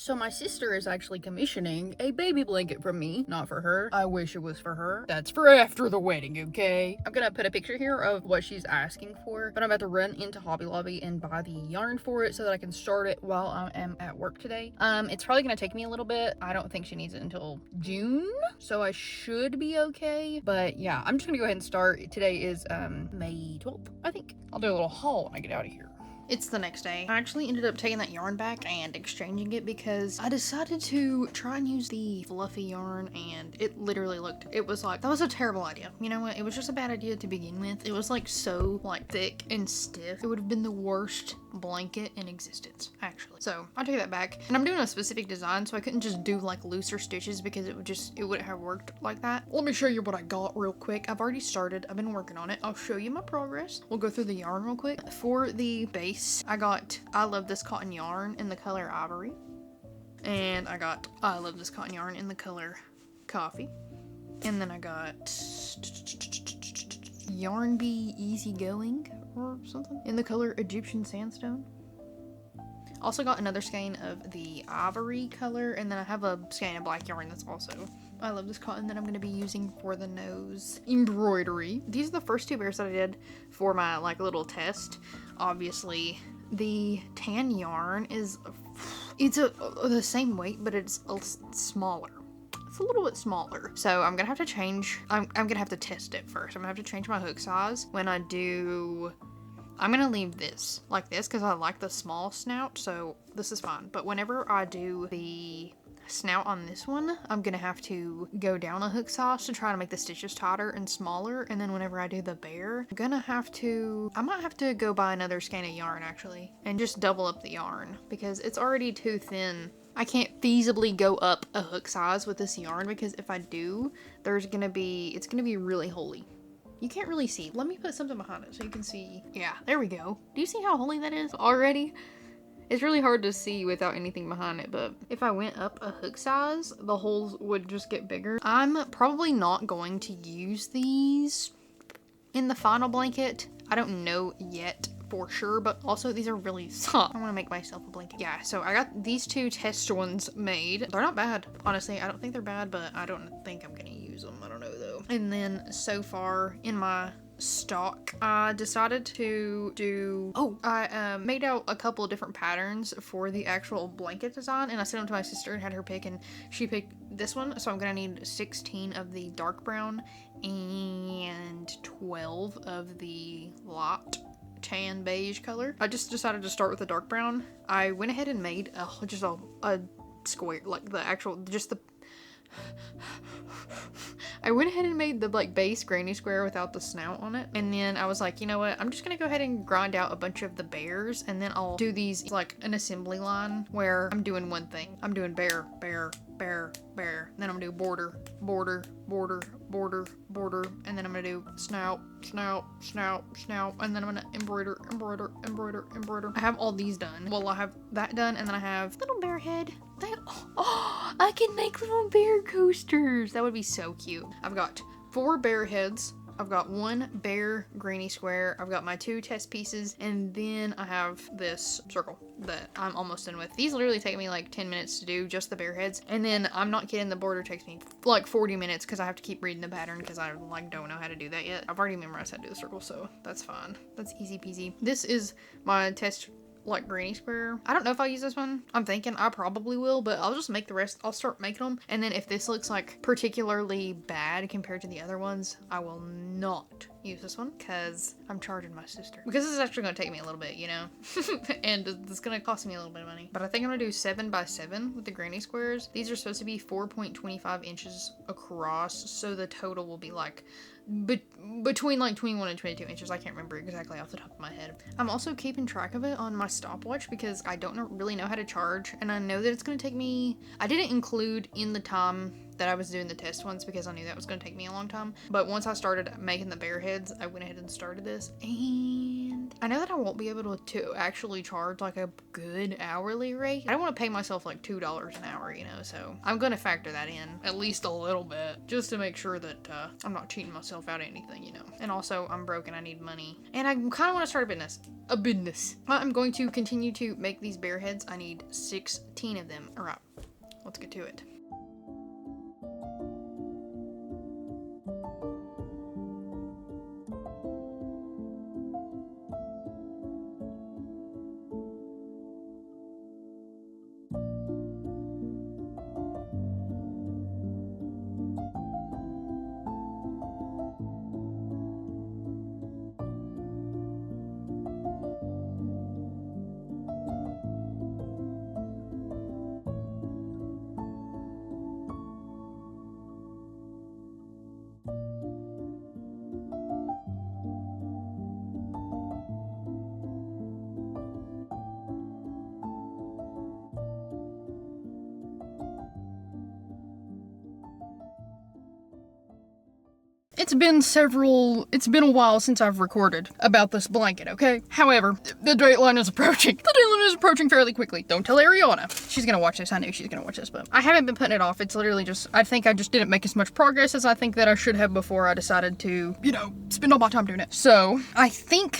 So my sister is actually commissioning a baby blanket from me. Not for her. I wish it was for her. That's for after the wedding, okay? I'm gonna put a picture here of what she's asking for, but I'm about to run into Hobby Lobby and buy the yarn for it so that I can start it while I am at work today. It's probably gonna take me a little bit. I don't think she needs it until June, so I should be okay. But yeah, I'm just gonna go ahead and start. Today is May 12th, I think. I'll do a little haul when I get out of here. It's the next day. I actually ended up taking that yarn back and exchanging it because I decided to try and use the fluffy yarn, and it literally it was like, that was a terrible idea. You know what? It was just a bad idea to begin with. It was like so like thick and stiff. It would have been the worst blanket in existence, actually. So I take that back, and I'm doing a specific design, so I couldn't just do like looser stitches because it wouldn't have worked like that. Let me show you what I got real quick. I've already started. I've been working on it. I'll show you my progress. We'll go through the yarn real quick. For the base, I got I Love This Cotton yarn in the color Ivory, and I got I Love This Cotton yarn in the color Coffee, and then I got Yarn Bee Easygoing or something in the color Egyptian Sandstone. Also got another skein of the ivory color, and then I have a skein of black yarn that's also I Love This Cotton that I'm going to be using for the nose embroidery. These are the first two bears that I did for my like little test. Obviously the tan yarn is the same weight, but it's smaller. It's a little bit smaller, so I'm gonna have to change. I'm gonna have to test it first. I'm gonna have to change my hook size when I do. I'm gonna leave this like this because I like the small snout, so this is fine. But whenever I do the snout on this one, I'm gonna have to go down a hook size to try to make the stitches tighter and smaller. And then whenever I do the bear, I might have to go buy another skein of yarn actually and just double up the yarn because it's already too thin. I can't feasibly go up a hook size with this yarn because if I do, it's gonna be really holy. You can't really see. Let me put something behind it so you can see. Yeah, there we go. Do you see how holy that is already? It's really hard to see without anything behind it, but if I went up a hook size, the holes would just get bigger. I'm probably not going to use these in the final blanket. I don't know yet for sure, but also these are really soft. I want to make myself a blanket. Yeah, so I got these two test ones made. They're not bad. Honestly, I don't think they're bad, but I don't think I'm gonna use them. I don't know though. And then so far in my stock, I decided to do I made out a couple of different patterns for the actual blanket design, and I sent them to my sister and had her pick, and she picked this one. So I'm gonna need 16 of the dark brown and 12 of the light tan beige color. I just decided to start with the dark brown. I went ahead and made just a square, like the actual I went ahead and made the like base granny square without the snout on it, and then I was like, you know what, I'm just gonna go ahead and grind out a bunch of the bears, and then I'll do these like an assembly line where I'm doing one thing. I'm doing bear, bear, bear, bear, then I'm gonna do border, border, border, border, border, and then I'm gonna do snout, snout, snout, snout, and then I'm gonna embroider, embroider, embroider, embroider. I have all these done. Well, I have that done, and then I have little bear head. I can make little bear coasters. That would be so cute. I've got 4 bear heads. I've got 1 bear granny square. I've got my 2 test pieces, and then I have this circle that I'm almost done with. These literally take me like 10 minutes to do, just the bear heads. And then I'm not kidding, the border takes me like 40 minutes because I have to keep reading the pattern because I like don't know how to do that yet. I've already memorized how to do the circle, so that's fine. That's easy peasy. This is my test like granny square. I don't know if I'll use this one. I'm thinking I probably will, but I'll just make the rest. I'll start making them, and then if this looks like particularly bad compared to the other ones, I will not use this one because I'm charging my sister, because this is actually going to take me a little bit, you know. And it's going to cost me a little bit of money, but I think I'm going to do 7 by 7 with the granny squares. These are supposed to be 4.25 inches across, so the total will be like between like 21 and 22 inches. I can't remember exactly off the top of my head. I'm also keeping track of it on my stopwatch because I don't really know how to charge, and I know that it's going to take me, I didn't include in the time that I was doing the test ones because I knew that was going to take me a long time, but once I started making the bear heads, I went ahead and started this, and And I know that I won't be able to actually charge like a good hourly rate. I don't want to pay myself like $2 an hour, you know, so I'm gonna factor that in at least a little bit just to make sure that I'm not cheating myself out of anything, you know. And also, I'm broke and I need money. And I kind of want to start a business. I'm going to continue to make these bear heads. I need 16 of them. All right, let's get to it. It's been a while since I've recorded about this blanket, okay? However, the deadline is approaching. The deadline is approaching fairly quickly. Don't tell Ariana. She's gonna watch this. I knew she's gonna watch this, but I haven't been putting it off. It's literally just, I think I just didn't make as much progress as I think that I should have before I decided to, you know, spend all my time doing it. So, I think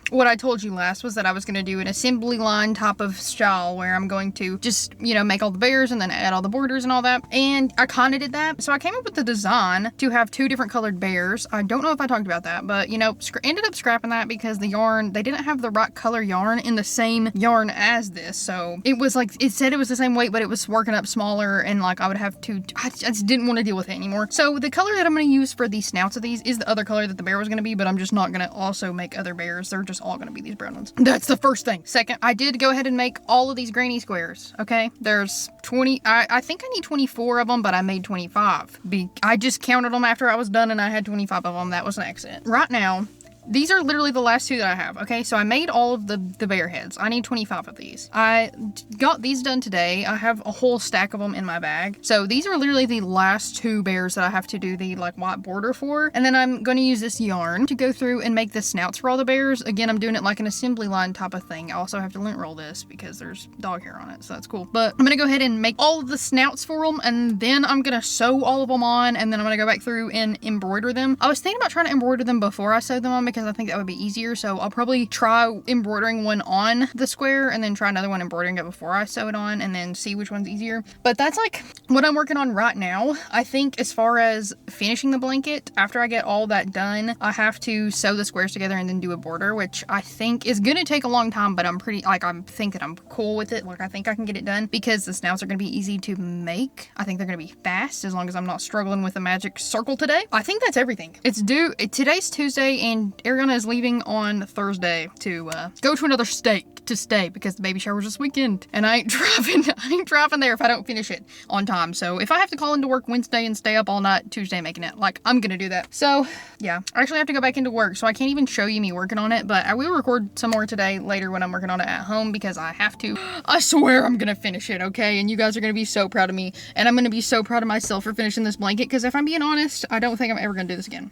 what I told you last was that I was going to do an assembly line type of style where I'm going to just, you know, make all the bears and then add all the borders and all that. And I kind of did that. So I came up with the design to have 2 different colored bears. I don't know if I talked about that, but, you know, ended up scrapping that because the yarn, they didn't have the right color yarn in the same yarn as this. So it was like, it said it was the same weight, but it was working up smaller and like I would have to, I just didn't want to deal with it anymore. So the color that I'm going to use for the snouts of these is the other color that the bear was going to be, but I'm just not going to also make other bears. They're just all going to be these brown ones. That's the first thing. Second, I did go ahead and make all of these granny squares, okay? There's 20, I think I need 24 of them, but I made 25. I just counted them after I was done and I had 25 of them. That was an accident. Right now, these are literally the last 2 that I have, okay? So I made all of the bear heads. I need 25 of these. I got these done today. I have a whole stack of them in my bag. So these are literally the last 2 bears that I have to do the like white border for. And then I'm going to use this yarn to go through and make the snouts for all the bears. Again, I'm doing it like an assembly line type of thing. I also have to lint roll this because there's dog hair on it, so that's cool. But I'm going to go ahead and make all of the snouts for them, and then I'm going to sew all of them on, and then I'm going to go back through and embroider them. I was thinking about trying to embroider them before I sewed them on because I think that would be easier. So I'll probably try embroidering one on the square and then try another one embroidering it before I sew it on and then see which one's easier. But that's like what I'm working on right now. I think as far as finishing the blanket, after I get all that done, I have to sew the squares together and then do a border, which I think is going to take a long time, but I'm pretty, like, I think that I'm cool with it. Like, I think I can get it done because the snouts are going to be easy to make. I think they're going to be fast as long as I'm not struggling with the magic circle today. I think that's everything. It's due, today's Tuesday and Ariana is leaving on Thursday to go to another state to stay because the baby shower's this weekend and I ain't driving there if I don't finish it on time. So if I have to call into work Wednesday and stay up all night Tuesday making it, like, I'm gonna do that. So yeah, I actually have to go back into work, so I can't even show you me working on it, but I will record some more today later when I'm working on it at home because I have to. I swear I'm gonna finish it, okay? And you guys are gonna be so proud of me, and I'm gonna be so proud of myself for finishing this blanket because if I'm being honest, I don't think I'm ever gonna do this again.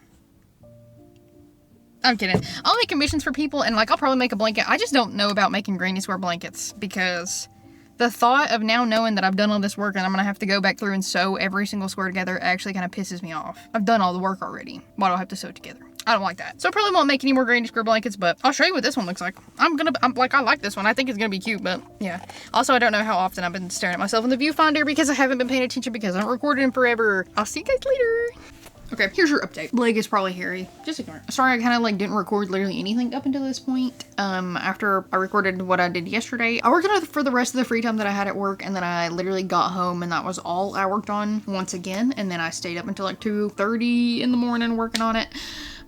I'm kidding. I'll make commissions for people and like I'll probably make a blanket. I just don't know about making granny square blankets because the thought of now knowing that I've done all this work and I'm gonna have to go back through and sew every single square together actually kind of pisses me off. I've done all the work already. Why do I have to sew it together? I don't like that. So I probably won't make any more granny square blankets, but I'll show you what this one looks like. I like this one. I think it's gonna be cute, but yeah. Also, I don't know how often I've been staring at myself in the viewfinder because I haven't been paying attention because I haven't recorded in forever. I'll see you guys later. Okay, here's your update. Leg is probably hairy. Just ignore it. Sorry, I kind of like didn't record literally anything up until this point. After I recorded what I did yesterday, I worked on it for the rest of the free time that I had at work, and then I literally got home and that was all I worked on once again. And then I stayed up until like 2:30 in the morning working on it.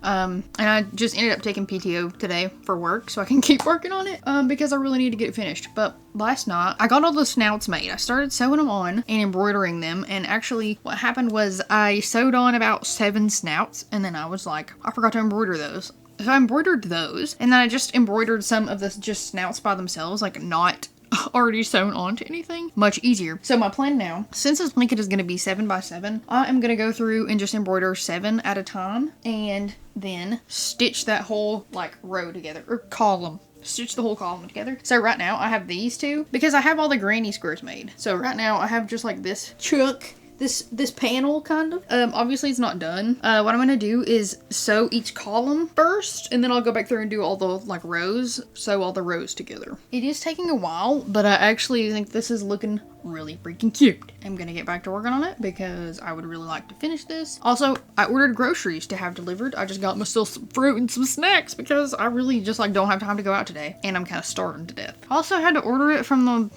And I just ended up taking PTO today for work so I can keep working on it, because I really need to get it finished. But last night, I got all the snouts made. I started sewing them on and embroidering them, and actually what happened was I sewed on about 7 snouts, and then I was like, I forgot to embroider those. So I embroidered those, and then I just embroidered some of the just snouts by themselves, like not already sewn onto anything, much easier. So my plan now, since this blanket is going to be 7 by 7, I am going to go through and just embroider 7 at a time and then stitch that whole like row together, or column. Stitch the whole column together. So right now I have these two because I have all the granny squares made. So right now I have just like this chunk, this panel kind of. Obviously it's not done. What I'm gonna do is sew each column first, and then I'll go back through and do all the like rows, sew all the rows together. It is taking a while, but I actually think this is looking really freaking cute. I'm gonna get back to working on it because I would really like to finish this. Also, I ordered groceries to have delivered. I just got myself some fruit and some snacks because I really just like don't have time to go out today, and I'm kind of starving to death. Also, I had to order it from the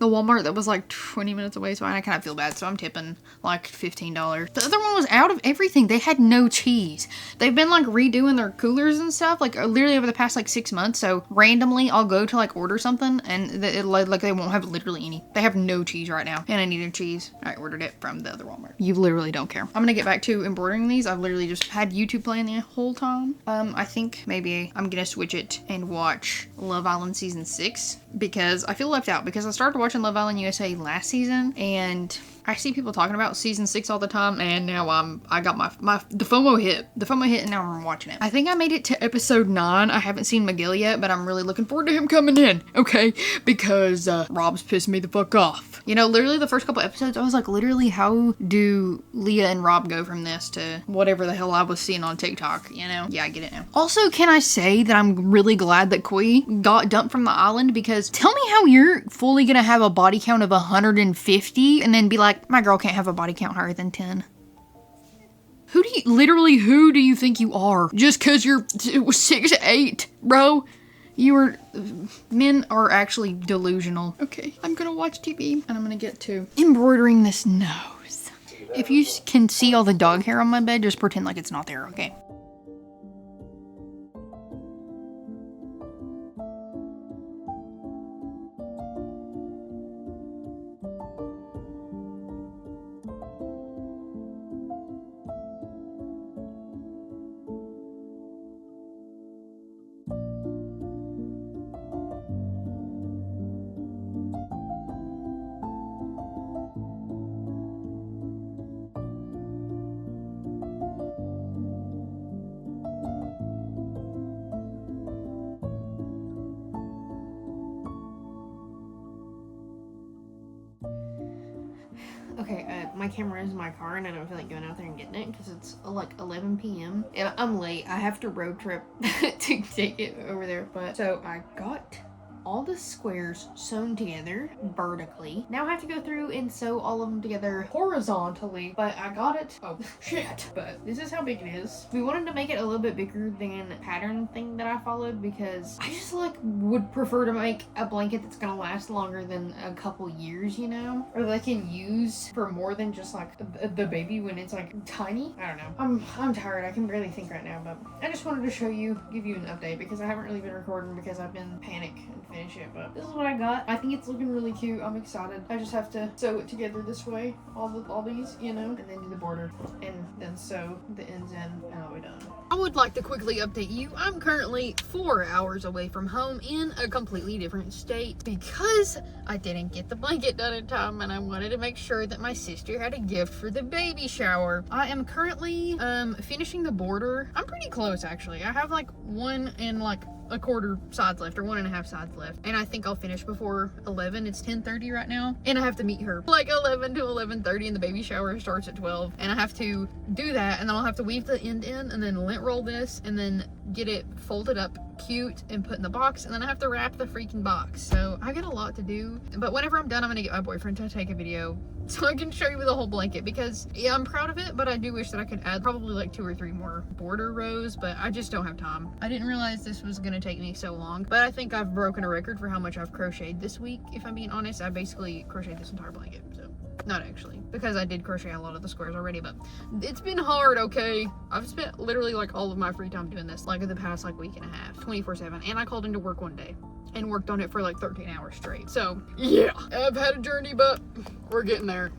Walmart that was like 20 minutes away, so I kind of feel bad, so I'm tipping like $15. The other one was out of everything. They had no cheese. They've been like redoing their coolers and stuff like literally over the past like 6 months, so randomly I'll go to like order something and like they won't have literally any. They have no cheese right now, and I needed cheese. I ordered it from the other Walmart. You literally don't care. I'm gonna get back to embroidering these. I've literally just had YouTube playing the whole time. I think maybe I'm gonna switch it and watch Love Island season 6 because I feel left out because I started watching Love Island USA last season and I see people talking about season 6 all the time, and now I got the FOMO hit. The FOMO hit, and now I'm watching it. I think I made it to episode 9. I haven't seen Miguel yet, but I'm really looking forward to him coming in, okay? Because Rob's pissed me the fuck off. You know, literally the first couple episodes, I was like, literally, how do Leah and Rob go from this to whatever the hell I was seeing on TikTok, you know? Yeah, I get it now. Also, can I say that I'm really glad that Koi got dumped from the island, because tell me how you're fully gonna have a body count of 150 and then be like, my girl can't have a body count higher than 10. Who do you think you are? Just because you're 6'8", bro? Men are actually delusional. Okay, I'm gonna watch TV and I'm gonna get to embroidering this nose. If you can see all the dog hair on my bed, just pretend like it's not there, okay? Okay, my camera is in my car and I don't feel like going out there and getting it because it's like 11 p.m. and I'm late. I have to road trip to take it over there. But so I got all the squares sewn together vertically. Now I have to go through and sew all of them together horizontally, but I got it. Oh shit. But this is how big it is. We wanted to make it a little bit bigger than the pattern thing that I followed because I just like would prefer to make a blanket that's gonna last longer than a couple years, you know, or that I can use for more than just like the baby when it's like tiny. I don't know. I'm tired. I can barely think right now, but I just wanted to give you an update because I haven't really been recording because I've been panic and finish it, but this is what I got. I think it's looking really cute. I'm excited. I just have to sew it together this way, all these, you know, and then do the border and then sew the ends in and I'll be done. I would like to quickly update you. I'm currently 4 hours away from home in a completely different state because I didn't get the blanket done in time and I wanted to make sure that my sister had a gift for the baby shower. I am currently finishing the border. I'm pretty close actually. I have like 1 and like a quarter sides left or 1.5 sides left, and I think I'll finish before 11. It's 10:30 right now and I have to meet her like 11 to 11:30 and the baby shower starts at 12, and I have to do that and then I'll have to weave the end in and then lint roll this and then get it folded up cute and put in the box, and then I have to wrap the freaking box. So I got a lot to do, but whenever I'm done I'm gonna get my boyfriend to take a video so I can show you the whole blanket because yeah, I'm proud of it, but I do wish that I could add probably like 2 or 3 more border rows, but I just don't have time. I didn't realize this was gonna take me so long, but I think I've broken a record for how much I've crocheted this week. If I'm being honest, I basically crocheted this entire blanket. So not actually, because I did crochet a lot of the squares already, but it's been hard, okay? I've spent literally like all of my free time doing this, like in the past like week and a half, 24/7, and I called into work one day and worked on it for like 13 hours straight. So yeah, I've had a journey, but we're getting there.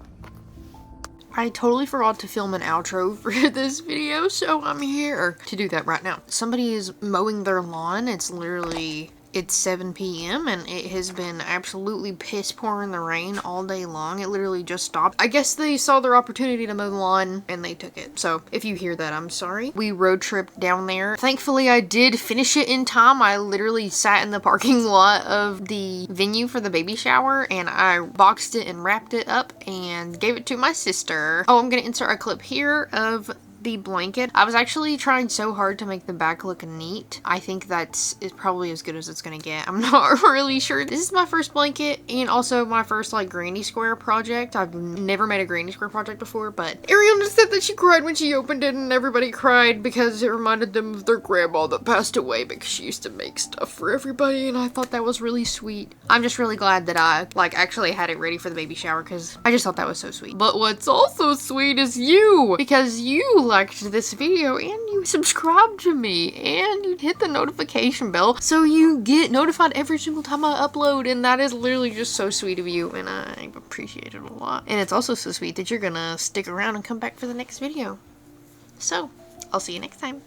I totally forgot to film an outro for this video, so I'm here to do that right now. Somebody is mowing their lawn. It's literally It's 7 p.m. and it has been absolutely piss pouring the rain all day long. It literally just stopped. I guess they saw their opportunity to mow the lawn and they took it. So if you hear that, I'm sorry. We road tripped down there. Thankfully, I did finish it in time. I literally sat in the parking lot of the venue for the baby shower and I boxed it and wrapped it up and gave it to my sister. Oh, I'm gonna insert a clip here of the blanket. I was actually trying so hard to make the back look neat. I think that's is probably as good as it's gonna get. I'm not really sure. This is my first blanket and also my first like granny square project. I've never made a granny square project before, but Ariana said that she cried when she opened it and everybody cried because it reminded them of their grandma that passed away because she used to make stuff for everybody and I thought that was really sweet. I'm just really glad that I like actually had it ready for the baby shower because I just thought that was so sweet. But what's also sweet is you, because you liked this video and you subscribed to me and you hit the notification bell so you get notified every single time I upload, and that is literally just so sweet of you and I appreciate it a lot. And it's also so sweet that you're gonna stick around and come back for the next video. So I'll see you next time.